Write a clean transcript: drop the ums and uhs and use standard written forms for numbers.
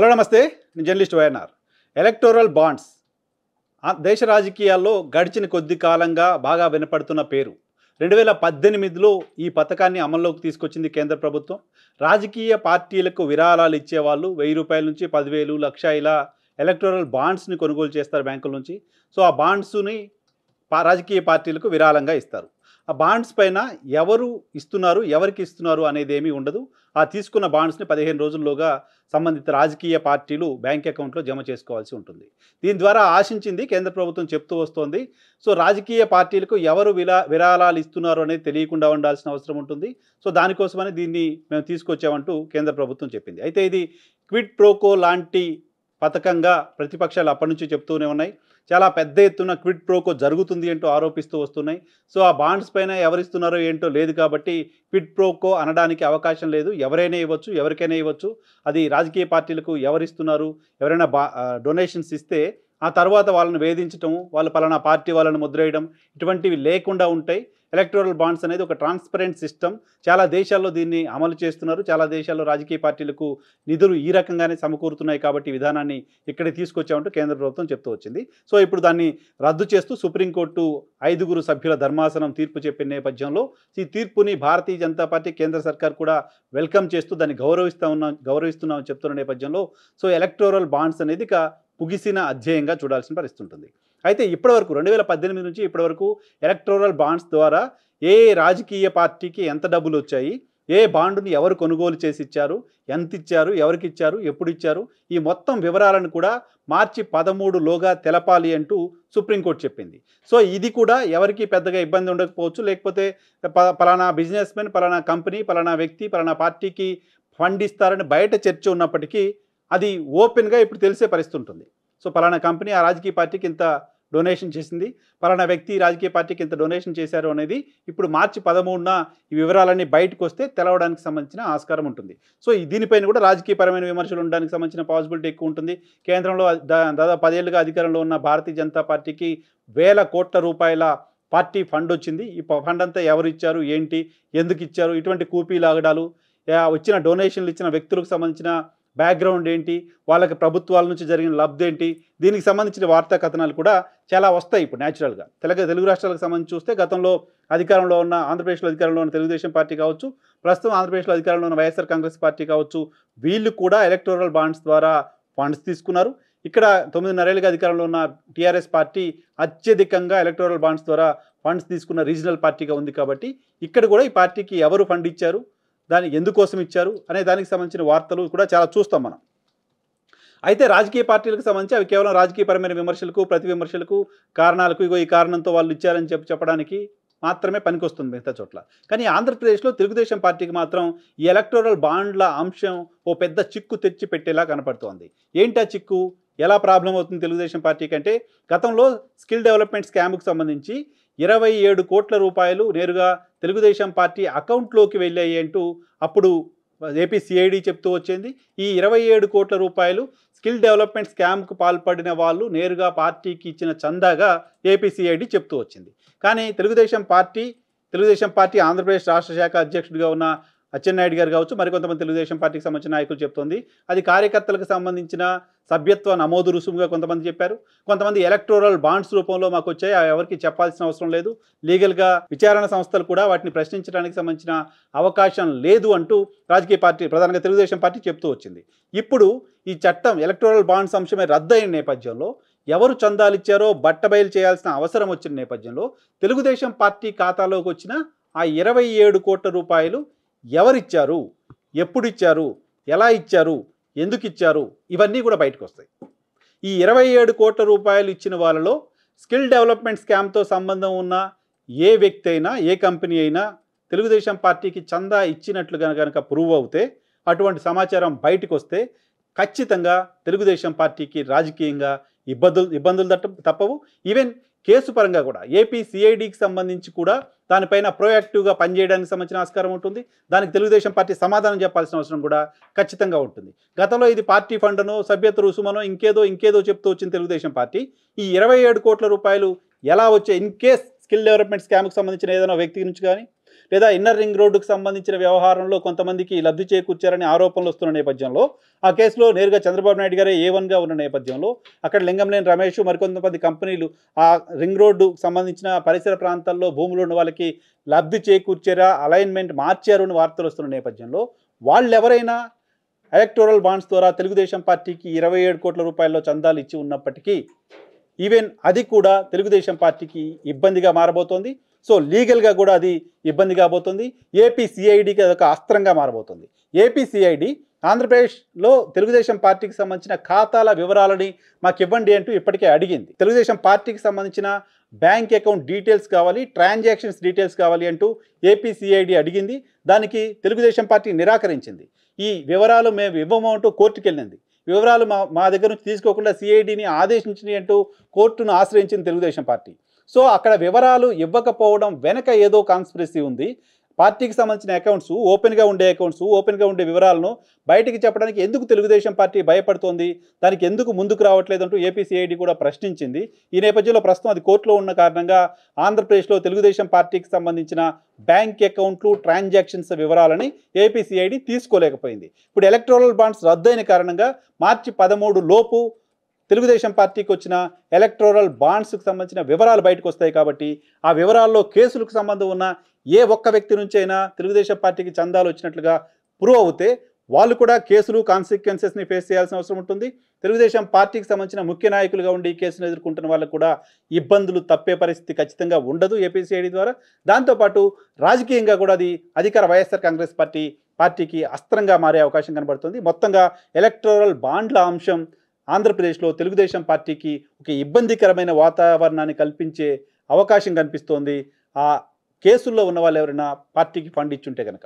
Hello నమస్తే, నేను journalist YNR. Electoral bonds దేశ రాజకీయాల్లో గడిచిన కొద్ది కాలంగా బాగా వినపడుతున్న పేరు. 2018లో ఈ పథకాన్ని అమల్లోకి తీసుకొచ్చింది కేంద్ర ప్రభుత్వం. రాజకీయ పార్టీలకు విరాళాలు ఇచ్చేవాళ్ళు రూ. 1000 నుంచి 10,000, లక్ష ఇలా ఎలక్టోరల్ బాండ్స్ని కొనుగోలు చేస్తారు బ్యాంకుల నుంచి. సో ఆ బాండ్స్ని రాజకీయ పార్టీలకు విరాళంగా ఇస్తారు. ఆ బాండ్స్ పైన ఎవరు ఇస్తున్నారు, ఎవరికి ఇస్తున్నారు అనేది ఏమీ ఉండదు. ఆ తీసుకున్న బాండ్స్ని 15 రోజుల్లోగా సంబంధిత రాజకీయ పార్టీలు బ్యాంక్ అకౌంట్లో జమ చేసుకోవాల్సి ఉంటుంది. దీని ద్వారా ఆశించింది కేంద్ర ప్రభుత్వం చెప్తూ వస్తోంది. సో రాజకీయ పార్టీలకు ఎవరు విరాళాలు ఇస్తున్నారు అనేది తెలియకుండా ఉండాల్సిన అవసరం ఉంటుంది. సో దానికోసమని దీన్ని మేము తీసుకొచ్చామంటూ కేంద్ర ప్రభుత్వం చెప్పింది. అయితే ఇది క్విడ్ ప్రోకో లాంటి పథకంగా ప్రతిపక్షాలు అప్పటి నుంచి చెప్తూనే ఉన్నాయి. చాలా పెద్ద ఎత్తున క్విడ్ ప్రోకో జరుగుతుంది అంటూ ఆరోపిస్తూ వస్తున్నాయి. సో ఆ బాండ్స్ పైన ఎవరిస్తున్నారో ఏంటో లేదు కాబట్టి క్విడ్ ప్రోకో అనడానికి అవకాశం లేదు. ఎవరైనా ఇవ్వచ్చు, ఎవరికైనా ఇవ్వచ్చు. అది రాజకీయ పార్టీలకు ఎవరిస్తున్నారు, ఎవరైనా డొనేషన్స్ ఇస్తే ఆ తర్వాత వాళ్ళని వేధించడం, వాళ్ళు పలానా పార్టీ వాళ్ళని ముద్రేయడం ఇటువంటివి లేకుండా ఉంటాయి. ఎలక్టోరల్ బాండ్స్ అనేది ఒక ట్రాన్స్పరెంట్ సిస్టమ్. చాలా దేశాల్లో దీన్ని అమలు చేస్తున్నారు. చాలా దేశాల్లో రాజకీయ పార్టీలకు నిధులు ఈ రకంగానే సమకూరుతున్నాయి కాబట్టి ఈ విధానాన్ని ఇక్కడికి తీసుకొచ్చామంటూ కేంద్ర ప్రభుత్వం చెప్తూ వచ్చింది. సో ఇప్పుడు దాన్ని రద్దు చేస్తూ సుప్రీంకోర్టు 5 సభ్యుల ధర్మాసనం తీర్పు చెప్పిన నేపథ్యంలో ఈ తీర్పుని భారతీయ జనతా పార్టీ, కేంద్ర సర్కార్ కూడా వెల్కమ్ చేస్తూ దాన్ని గౌరవిస్తున్నామని చెప్తున్న నేపథ్యంలో సో ఎలక్టోరల్ బాండ్స్ అనేది ఇక ముగిసిన అధ్యాయంగా చూడాల్సిన పరిస్థితి ఉంటుంది. అయితే ఇప్పటివరకు 2018 నుంచి ఇప్పటివరకు ఎలక్టోరల్ బాండ్స్ ద్వారా ఏ రాజకీయ పార్టీకి ఎంత డబ్బులు వచ్చాయి, ఏ బాండుని ఎవరు కొనుగోలు చేసి ఇచ్చారు, ఎంత ఇచ్చారు, ఎవరికి ఇచ్చారు, ఎప్పుడు ఇచ్చారు, ఈ మొత్తం వివరాలను కూడా మార్చి 13లోగా తెలపాలి అంటూ సుప్రీంకోర్టు చెప్పింది. సో ఇది కూడా ఎవరికి పెద్దగా ఇబ్బంది ఉండకపోవచ్చు. లేకపోతే పలానా బిజినెస్ మెన్, పలానా కంపెనీ, పలానా వ్యక్తి, పలానా పార్టీకి ఫండ్ ఇస్తారని బయట చర్చ ఉన్నప్పటికీ అది ఓపెన్గా ఇప్పుడు తెలిసే పరిస్థితి ఉంటుంది. సో పలానా కంపెనీ ఆ రాజకీయ పార్టీకి ఇంత డొనేషన్ చేసింది, పలానా వ్యక్తి రాజకీయ పార్టీకి ఇంత డొనేషన్ చేశారు అనేది ఇప్పుడు మార్చి 13న ఈ వివరాలన్నీ బయటకు వస్తే తెలవడానికి సంబంధించిన ఆస్కారం ఉంటుంది. సో దీనిపైన కూడా రాజకీయపరమైన విమర్శలు ఉండడానికి సంబంధించిన పాసిబిలిటీ ఎక్కువ ఉంటుంది. కేంద్రంలో దాదాపు 10 ఏళ్ళుగా అధికారంలో ఉన్న భారతీయ జనతా పార్టీకి వేల కోట్ల రూపాయల పార్టీ ఫండ్ వచ్చింది. ఈ ఫండ్ అంతా ఎవరు ఇచ్చారు, ఏంటి, ఎందుకు ఇచ్చారు, ఇటువంటి కూపీలాగడాలు, వచ్చిన డొనేషన్లు ఇచ్చిన వ్యక్తులకు సంబంధించిన బ్యాక్గ్రౌండ్ ఏంటి, వాళ్ళకి ప్రభుత్వాల నుంచి జరిగిన లబ్ధి ఏంటి, దీనికి సంబంధించిన వార్తా కథనాలు కూడా చాలా వస్తాయి ఇప్పుడు న్యాచురల్గా. తెలుగు రాష్ట్రాలకు సంబంధించి చూస్తే గతంలో అధికారంలో ఉన్న ఆంధ్రప్రదేశ్లో అధికారంలో ఉన్న తెలుగుదేశం పార్టీ కావచ్చు, ప్రస్తుతం ఆంధ్రప్రదేశ్లో అధికారంలో ఉన్న వైఎస్ఆర్ కాంగ్రెస్ పార్టీ కావచ్చు, వీళ్ళు కూడా ఎలక్టోరల్ బాండ్స్ ద్వారా ఫండ్స్ తీసుకున్నారు. ఇక్కడ 9.5 ఏళ్ళుగా అధికారంలో ఉన్న టీఆర్ఎస్ పార్టీ అత్యధికంగా ఎలక్టోరల్ బాండ్స్ ద్వారా ఫండ్స్ తీసుకున్న రీజనల్ పార్టీగా ఉంది కాబట్టి ఇక్కడ కూడా ఈ పార్టీకి ఎవరు ఫండ్ ఇచ్చారు, దాన్ని ఎందుకోసం ఇచ్చారు అనే దానికి సంబంధించిన వార్తలు కూడా చాలా చూస్తాం మనం. అయితే రాజకీయ పార్టీలకు సంబంధించి అవి కేవలం రాజకీయపరమైన విమర్శలకు, ప్రతి విమర్శలకు, కారణాలకు, ఇగో ఈ కారణంతో వాళ్ళు ఇచ్చారని చెప్పడానికి మాత్రమే పనికొస్తుంది మిగతా చోట్ల. కానీ ఆంధ్రప్రదేశ్లో తెలుగుదేశం పార్టీకి మాత్రం ఈ ఎలక్టోరల్ బాండ్ల అంశం ఓ పెద్ద చిక్కు తెచ్చి పెట్టేలా కనపడుతోంది. ఏంటి ఆ చిక్కు, ఎలా ప్రాబ్లం అవుతుంది తెలుగుదేశం పార్టీకి అంటే, గతంలో స్కిల్ డెవలప్మెంట్ స్కామ్కు సంబంధించి 27 కోట్ల రూపాయలు నేరుగా తెలుగుదేశం పార్టీ అకౌంట్లోకి వెళ్ళాయి అంటూ అప్పుడు ఏపీ సిఐడి చెప్తూ వచ్చింది. ఈ 27 కోట్ల రూపాయలు స్కిల్ డెవలప్మెంట్ స్కామ్కు పాల్పడిన వాళ్ళు నేరుగా పార్టీకి ఇచ్చిన చందాగా ఏపీ సిఐడి చెప్తూ వచ్చింది. కానీ తెలుగుదేశం పార్టీ ఆంధ్రప్రదేశ్ రాష్ట్ర శాఖ అధ్యక్షుడిగా ఉన్న అచ్చెన్నాయుడు గారు కావచ్చు, మరికొంతమంది తెలుగుదేశం పార్టీకి సంబంధించిన నాయకులు చెప్తోంది అది కార్యకర్తలకు సంబంధించిన సభ్యత్వ నమోదు రుసుముగా కొంతమంది చెప్పారు. కొంతమంది ఎలక్టోరల్ బాండ్స్ రూపంలో మాకు వచ్చాయి, ఎవరికి చెప్పాల్సిన అవసరం లేదు, లీగల్గా విచారణ సంస్థలు కూడా వాటిని ప్రశ్నించడానికి సంబంధించిన అవకాశం లేదు అంటూ రాజకీయ పార్టీ, ప్రధానంగా తెలుగుదేశం పార్టీ చెప్తూ వచ్చింది. ఇప్పుడు ఈ చట్టం ఎలక్టోరల్ బాండ్స్ అంశమే రద్దు అయిన నేపథ్యంలో, ఎవరు చందాలు ఇచ్చారో బట్టబయలు చేయాల్సిన అవసరం వచ్చిన నేపథ్యంలో తెలుగుదేశం పార్టీ ఖాతాలోకి వచ్చిన ఆ 27 కోట్ల రూపాయలు ఎవరిచ్చారు, ఎప్పుడు ఇచ్చారు, ఎలా ఇచ్చారు, ఎందుకు ఇచ్చారు, ఇవన్నీ కూడా బయటకు వస్తాయి. ఈ 27 కోట్ల రూపాయలు ఇచ్చిన వాళ్ళలో స్కిల్ డెవలప్మెంట్ స్కామ్తో సంబంధం ఉన్న ఏ వ్యక్తి అయినా, ఏ కంపెనీ అయినా తెలుగుదేశం పార్టీకి చందా ఇచ్చినట్లుగా కనుక ప్రూవ్ అవుతే, అటువంటి సమాచారం బయటకు వస్తే ఖచ్చితంగా తెలుగుదేశం పార్టీకి రాజకీయంగా ఇబ్బందులు తప్పవు. ఈవెన్ కేసు పరంగా కూడా ఏపీ సిఐడికి సంబంధించి కూడా దానిపైన ప్రోయాక్టివ్గా పనిచేయడానికి సంబంధించిన ఆస్కారం ఉంటుంది. దానికి తెలుగుదేశం పార్టీ సమాధానం చెప్పాల్సిన అవసరం కూడా ఖచ్చితంగా ఉంటుంది. గతంలో ఇది పార్టీ ఫండనో, సభ్యత్వ రుసుమనో, ఇంకేదో చెప్తూ వచ్చిన తెలుగుదేశం పార్టీ ఈ 27 కోట్ల రూపాయలు ఎలా వచ్చాయి, ఇన్ కేస్ స్కిల్ డెవలప్మెంట్ స్కామ్కి సంబంధించిన ఏదైనా వ్యక్తి నుంచి కానీ, లేదా ఇన్నర్ రింగ్ రోడ్డుకు సంబంధించిన వ్యవహారంలో కొంతమందికి లబ్ధి చేకూర్చారని ఆరోపణలు వస్తున్న నేపథ్యంలో ఆ కేసులో నేరుగా చంద్రబాబు నాయుడు గారే A1గా ఉన్న నేపథ్యంలో అక్కడ లింగంనేని రమేష్ మరికొంతమంది కంపెనీలు ఆ రింగ్ రోడ్డు సంబంధించిన పరిసర ప్రాంతాల్లో భూములు ఉన్న వాళ్ళకి లబ్ధి చేకూర్చారా, అలైన్మెంట్ మార్చారు అని వార్తలు వస్తున్న నేపథ్యంలో వాళ్ళు ఎవరైనా ఎలక్టోరల్ బాండ్స్ ద్వారా తెలుగుదేశం పార్టీకి 27 కోట్ల రూపాయల్లో చందాలు ఇచ్చి ఉన్నప్పటికీ ఈవెన్ అది కూడా తెలుగుదేశం పార్టీకి ఇబ్బందిగా మారబోతోంది. సో లీగల్గా కూడా అది ఇబ్బంది కాబోతుంది. ఏపీ సిఐడికి అదొక అస్త్రంగా మారబోతుంది. ఏపీ సిఐడి ఆంధ్రప్రదేశ్లో తెలుగుదేశం పార్టీకి సంబంధించిన ఖాతాల వివరాలని మాకు ఇవ్వండి అంటూ ఇప్పటికే అడిగింది. తెలుగుదేశం పార్టీకి సంబంధించిన బ్యాంక్ అకౌంట్ డీటెయిల్స్ కావాలి, ట్రాన్సాక్షన్స్ డీటెయిల్స్ కావాలి అంటూ ఏపీ సిఐడి అడిగింది. దానికి తెలుగుదేశం పార్టీ నిరాకరించింది. ఈ వివరాలు మేము ఇవ్వము అంటూ కోర్టుకు వెళ్ళింది. వివరాలు మా దగ్గర నుంచి తీసుకోకుండా సిఐడిని ఆదేశించింది అంటూ కోర్టును ఆశ్రయించింది తెలుగుదేశం పార్టీ. సో అక్కడ వివరాలు ఇవ్వకపోవడం వెనక ఏదో కాన్స్పిరసీ ఉంది. పార్టీకి సంబంధించిన అకౌంట్స్, ఓపెన్గా ఉండే వివరాలను బయటికి చెప్పడానికి ఎందుకు తెలుగుదేశం పార్టీ భయపడుతోంది, దానికి ఎందుకు ముందుకు రావట్లేదు అంటూ ఏపీ సిఐడి కూడా ప్రశ్నించింది. ఈ నేపథ్యంలో ప్రస్తుతం అది కోర్టులో ఉన్న కారణంగా ఆంధ్రప్రదేశ్లో తెలుగుదేశం పార్టీకి సంబంధించిన బ్యాంక్ అకౌంట్లు, ట్రాన్సాక్షన్స్ వివరాలని ఏపీ సిఐడి తీసుకోలేకపోయింది. ఇప్పుడు ఎలక్టోరల్ బాండ్స్ రద్దయిన కారణంగా మార్చి 13 లోపు తెలుగుదేశం పార్టీకి వచ్చిన ఎలక్టోరల్ బాండ్స్కి సంబంధించిన వివరాలు బయటకు వస్తాయి. కాబట్టి ఆ వివరాల్లో కేసులకు సంబంధం ఉన్న ఏ ఒక్క వ్యక్తి నుంచి అయినా తెలుగుదేశం పార్టీకి చందాలు వచ్చినట్లుగా ప్రూవ్ అవుతే వాళ్ళు కూడా కేసులు, కాన్సిక్వెన్సెస్ని ఫేస్ చేయాల్సిన అవసరం ఉంటుంది. తెలుగుదేశం పార్టీకి సంబంధించిన ముఖ్య నాయకులుగా ఉండి ఈ కేసును ఎదుర్కొంటున్న వాళ్ళకు కూడా ఇబ్బందులు తప్పే పరిస్థితి ఖచ్చితంగా ఉండదు ఏపీసీఐడి ద్వారా. దాంతోపాటు రాజకీయంగా కూడా అది అధికార వైఎస్ఆర్ కాంగ్రెస్ పార్టీకి అస్త్రంగా మారే అవకాశం కనబడుతుంది. మొత్తంగా ఎలక్టోరల్ బాండ్ల అంశం ఆంధ్రప్రదేశ్లో తెలుగుదేశం పార్టీకి ఒక ఇబ్బందికరమైన వాతావరణాన్ని కల్పించే అవకాశం కనిపిస్తోంది. ఆ కేసుల్లో ఉన్న వాళ్ళు ఎవరైనా పార్టీకి ఫండ్ ఇచ్చుంటే కనుక.